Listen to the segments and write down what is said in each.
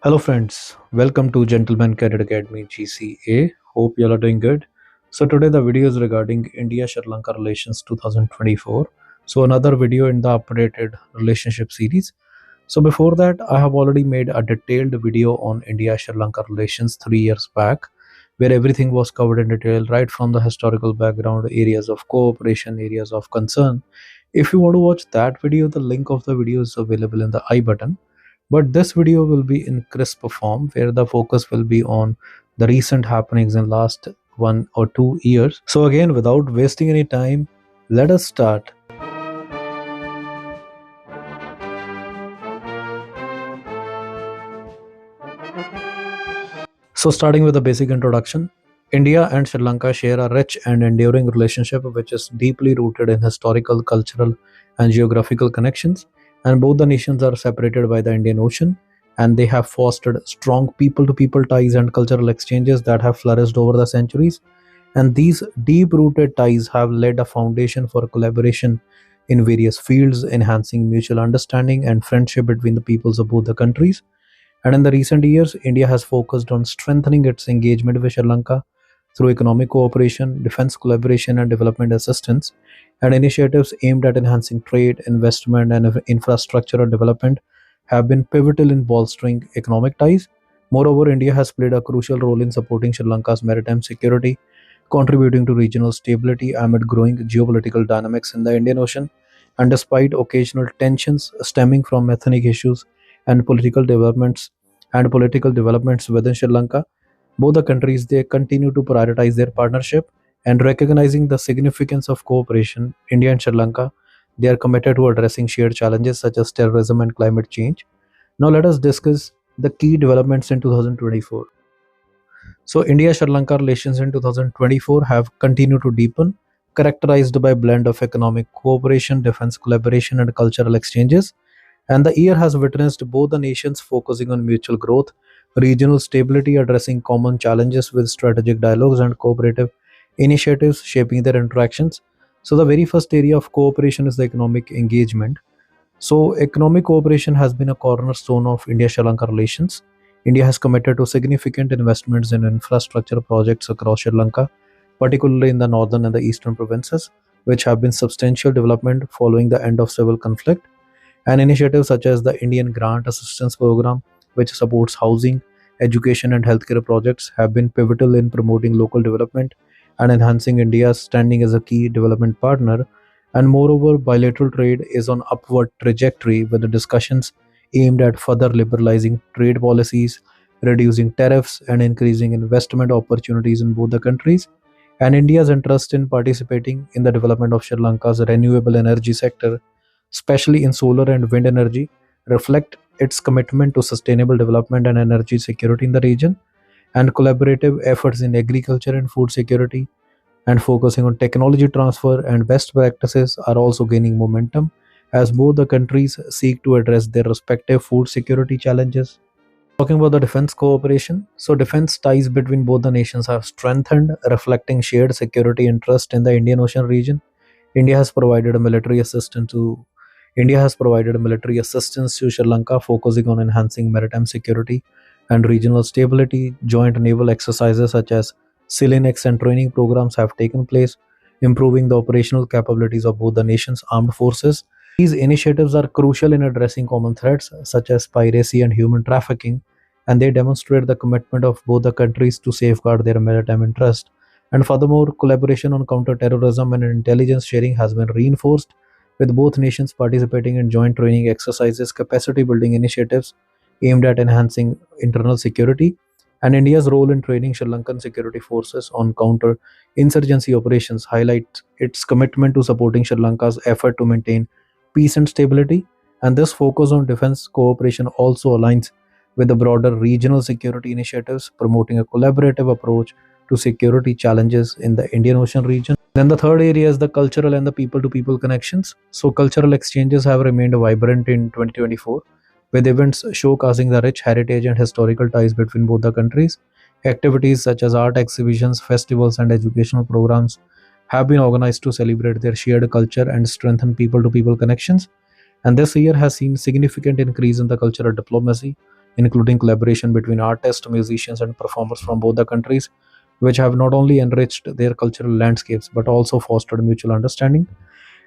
Hello friends, welcome to Gentleman Cadet Academy GCA. Hope you all are doing good. So today the video is regarding India-Sri Lanka relations 2024. So another video in the updated relationship series. So before that, I have already made a detailed video on India-Sri Lanka relations 3 years back, where everything was covered in detail, right from the historical background, areas of cooperation, areas of concern. If you want to watch that video, the link of the video is available in the I button, but this video will be in crisp form where the focus will be on the recent happenings in last 1 or 2 years. So again, without wasting any time, let us start. So starting with a basic introduction, India and Sri Lanka share a rich and enduring relationship which is deeply rooted in historical, cultural and geographical connections, and both the nations are separated by the Indian Ocean, and they have fostered strong people to people ties and cultural exchanges that have flourished over the centuries. And these deep rooted ties have laid a foundation for collaboration in various fields, enhancing mutual understanding and friendship between the peoples of both the countries. And in the recent years, India has focused on strengthening its engagement with Sri Lanka through economic cooperation, defense collaboration, and development assistance. And initiatives aimed at enhancing trade, investment, and infrastructural development have been pivotal in bolstering economic ties. Moreover, India has played a crucial role in supporting Sri Lanka's maritime security, contributing to regional stability amid growing geopolitical dynamics in the Indian Ocean. And despite occasional tensions stemming from ethnic issues and political developments within Sri Lanka, both the countries they continue to prioritize their partnership and recognizing the significance of cooperation. India and Sri Lanka they are committed to addressing shared challenges such as terrorism and climate change. Now let us discuss the key developments in 2024. So India-Sri Lanka relations in 2024 have continued to deepen, characterized by a blend of economic cooperation, defense collaboration, and cultural exchanges. And the year has witnessed both the nations focusing on mutual growth, regional stability, addressing common challenges with strategic dialogues and cooperative initiatives shaping their interactions. So the very first area of cooperation is the economic engagement. So, economic cooperation has been a cornerstone of India Sri Lanka relations. India has committed to significant investments in infrastructure projects across Sri Lanka, particularly in the northern and the eastern provinces, which have been substantial development following the end of civil conflict. And initiatives such as the Indian Grant Assistance Program, which supports housing, education, and healthcare projects, have been pivotal in promoting local development and enhancing India's standing as a key development partner. And moreover, bilateral trade is on upward trajectory with the discussions aimed at further liberalizing trade policies, reducing tariffs, and increasing investment opportunities in both the countries. And India's interest in participating in the development of Sri Lanka's renewable energy sector, especially in solar and wind energy, reflect its commitment to sustainable development and energy security in the region. And collaborative efforts in agriculture and food security and focusing on technology transfer and best practices are also gaining momentum as both the countries seek to address their respective food security challenges. Talking about the defense cooperation, so defense ties between both the nations have strengthened, reflecting shared security interest in the Indian Ocean region. India has provided a military assistance to India has provided military assistance to Sri Lanka, focusing on enhancing maritime security and regional stability. Joint naval exercises such as SEALINX and training programs have taken place, improving the operational capabilities of both the nation's armed forces. These initiatives are crucial in addressing common threats such as piracy and human trafficking, and they demonstrate the commitment of both the countries to safeguard their maritime interest. And furthermore, collaboration on counterterrorism and intelligence sharing has been reinforced, with both nations participating in joint training exercises, capacity building initiatives aimed at enhancing internal security. And India's role in training Sri Lankan security forces on counter insurgency operations highlights its commitment to supporting Sri Lanka's effort to maintain peace and stability. And this focus on defense cooperation also aligns with the broader regional security initiatives, promoting a collaborative approach to security challenges in the Indian Ocean region. Then the third area is the cultural and the people to people connections. So cultural exchanges have remained vibrant in 2024, with events showcasing the rich heritage and historical ties between both the countries. Activities such as art exhibitions, festivals, and educational programs have been organized to celebrate their shared culture and strengthen people to people connections. And this year has seen significant increase in the cultural diplomacy, including collaboration between artists, musicians, and performers from both the countries, which have not only enriched their cultural landscapes but also fostered mutual understanding.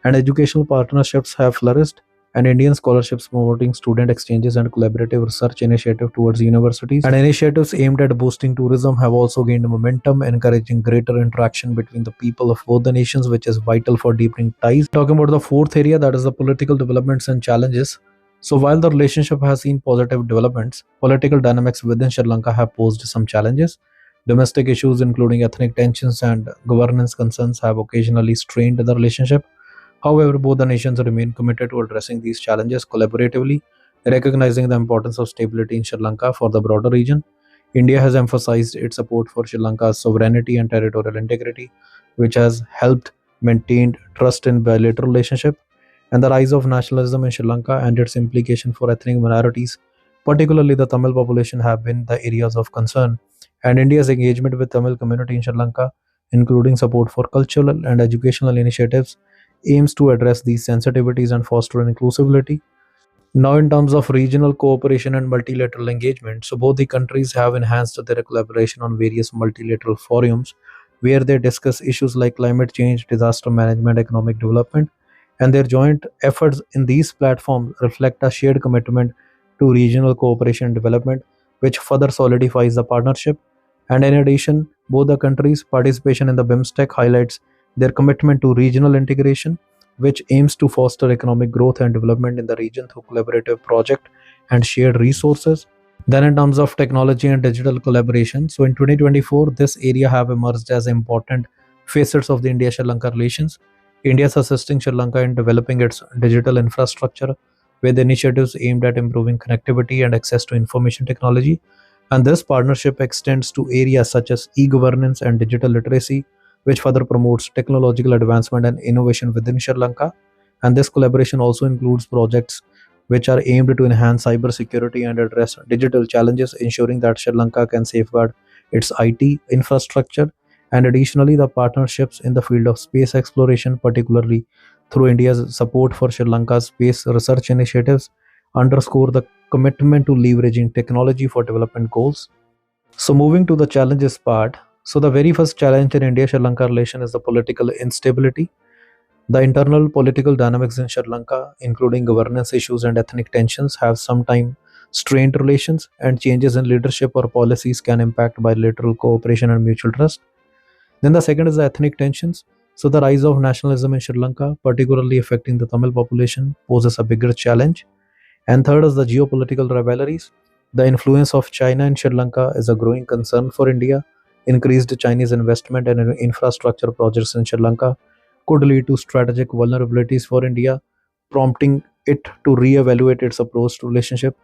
And educational partnerships have flourished, and Indian scholarships promoting student exchanges and collaborative research initiatives towards universities. And initiatives aimed at boosting tourism have also gained momentum, encouraging greater interaction between the people of both the nations, which is vital for deepening ties. Talking about the fourth area, that is the political developments and challenges. So while the relationship has seen positive developments, political dynamics within Sri Lanka have posed some challenges. Domestic issues, including ethnic tensions and governance concerns, have occasionally strained the relationship. However, both the nations remain committed to addressing these challenges collaboratively, recognizing the importance of stability in Sri Lanka for the broader region. India has emphasized its support for Sri Lanka's sovereignty and territorial integrity, which has helped maintain trust in bilateral relationship. And the rise of nationalism in Sri Lanka and its implication for ethnic minorities, particularly the Tamil population, have been the areas of concern. And India's engagement with Tamil community in Sri Lanka, including support for cultural and educational initiatives, aims to address these sensitivities and foster inclusivity. Now, in terms of regional cooperation and multilateral engagement, so both the countries have enhanced their collaboration on various multilateral forums where they discuss issues like climate change, disaster management, economic development, and their joint efforts in these platforms reflect a shared commitment to regional cooperation and development, which further solidifies the partnership. And in addition, both the countries' participation in the BIMSTEC highlights their commitment to regional integration, which aims to foster economic growth and development in the region through collaborative projects and shared resources. Then, in terms of technology and digital collaboration, so in 2024, this area have emerged as important facets of the India-Sri Lanka relations. India is assisting Sri Lanka in developing its digital infrastructure with initiatives aimed at improving connectivity and access to information technology. And this partnership extends to areas such as e-governance and digital literacy, which further promotes technological advancement and innovation within Sri Lanka. And this collaboration also includes projects which are aimed to enhance cybersecurity and address digital challenges, ensuring that Sri Lanka can safeguard its IT infrastructure. And additionally, the partnerships in the field of space exploration, particularly through India's support for Sri Lanka's space research initiatives, underscore the commitment to leveraging technology for development goals. So, moving to the challenges part. So, the very first challenge in India Sri Lanka relation is the political instability. The internal political dynamics in Sri Lanka, including governance issues and ethnic tensions, have sometimes strained relations, and changes in leadership or policies can impact bilateral cooperation and mutual trust. Then the second is the ethnic tensions. So, the rise of nationalism in Sri Lanka, particularly affecting the Tamil population, poses a bigger challenge. And third is the geopolitical rivalries. The influence of China in Sri Lanka is a growing concern for India. Increased Chinese investment and infrastructure projects in Sri Lanka could lead to strategic vulnerabilities for India, prompting it to re-evaluate its approach to relationship.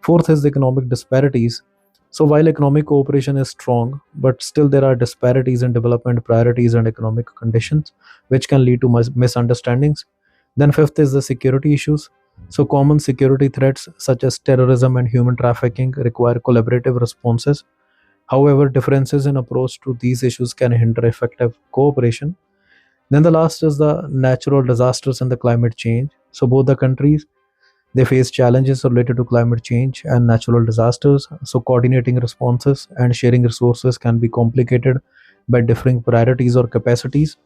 Fourth is the economic disparities. So while economic cooperation is strong, but still there are disparities in development priorities and economic conditions, which can lead to misunderstandings. Then fifth is the security issues. So common security threats such as terrorism and human trafficking require collaborative responses. However, differences in approach to these issues can hinder effective cooperation. Then the last is the natural disasters and the climate change. So both the countries, they face challenges related to climate change and natural disasters. So coordinating responses and sharing resources can be complicated by differing priorities or capacities.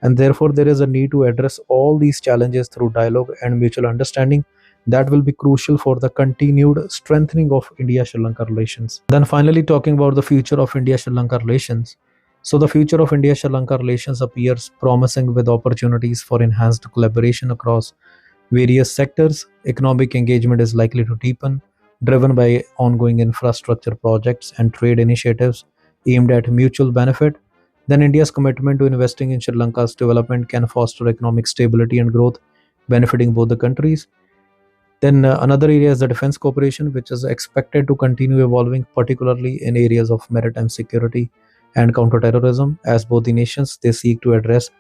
And therefore, there is a need to address all these challenges through dialogue and mutual understanding that will be crucial for the continued strengthening of India Sri Lanka relations. Then, finally, talking about the future of India Sri Lanka relations. So, the future of India Sri Lanka relations appears promising with opportunities for enhanced collaboration across various sectors. Economic engagement is likely to deepen, driven by ongoing infrastructure projects and trade initiatives aimed at mutual benefit. Then India's commitment to investing in Sri Lanka's development can foster economic stability and growth, benefiting both the countries. Then another area is the defense cooperation, which is expected to continue evolving, particularly in areas of maritime security and counterterrorism, as both the nations they seek to address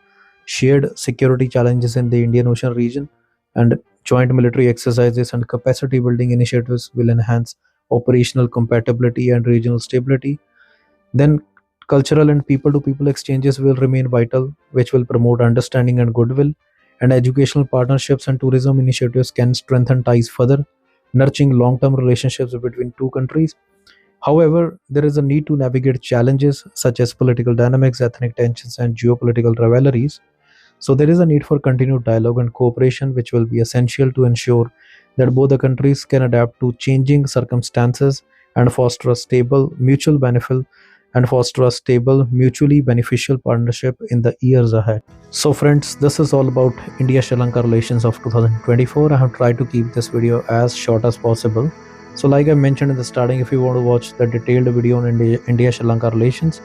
shared security challenges in the Indian Ocean region. And joint military exercises and capacity building initiatives will enhance operational compatibility and regional stability. Then cultural and people to people exchanges will remain vital, which will promote understanding and goodwill. And educational partnerships and tourism initiatives can strengthen ties further, nurturing long-term relationships between two countries. However, there is a need to navigate challenges such as political dynamics, ethnic tensions, and geopolitical rivalries. So, there is a need for continued dialogue and cooperation, which will be essential to ensure that both the countries can adapt to changing circumstances and foster a stable, mutually beneficial partnership in the years ahead. So, friends, this is all about India-Sri Lanka relations of 2024. I have tried to keep this video as short as possible. So, like I mentioned in the starting, if you want to watch the detailed video on India-Sri Lanka relations,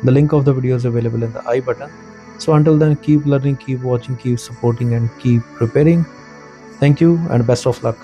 the link of the video is available in the I button. So, until then, keep learning, keep watching, keep supporting, and keep preparing. Thank you and best of luck.